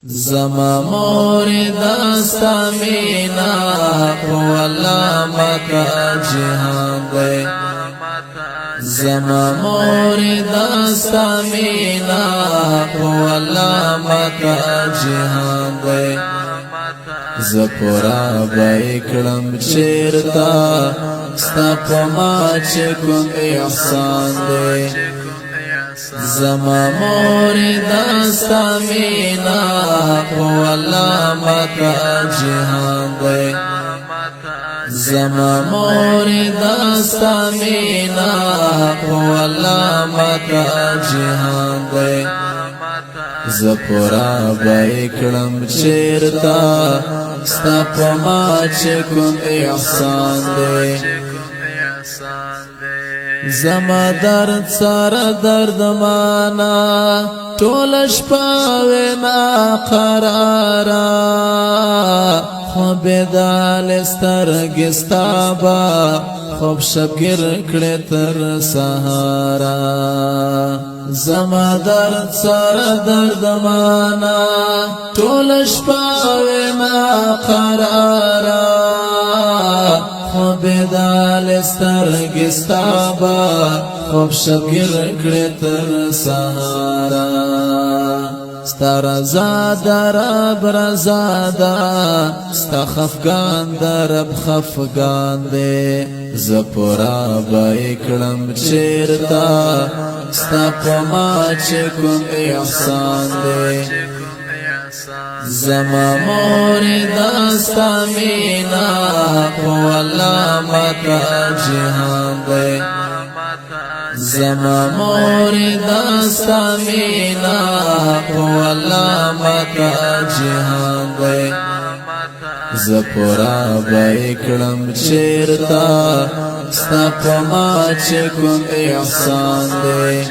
زما مورد استا مینا والله مکا جهان دے زما مورد استا مینا والله مکا جهان دے زپورا بیکڑم چیرتا ستا پما چکم احسان دے زما مورد استا مینا والله مکا جهان دے زما مورد استا مینا والله مکا جهان دے زپورا بیکڑم چیرتا ستا پما چکم احسان دے زما درد سارا درد مانا ټول شپه وینا قرارا خوب دال سترګې ستا با خوب شبګر کړې تر سهارا زما درد سارا درد مانا ټول شپه وینا قرارا خوب دال سترګې ستا با خوب شبګر کړې تر سهارا ستا رضا در رب رضا دا ستا خفګان در رب خفګان دے زپورا بیکړم چیرتا ستا پما چکم احسان دے زما مورد استا مینا والله مکا جهان دے زما مورد استا مینا والله مکا جهان دے زپورا بیکڑم چیرتا ستا پما چکم احسان دے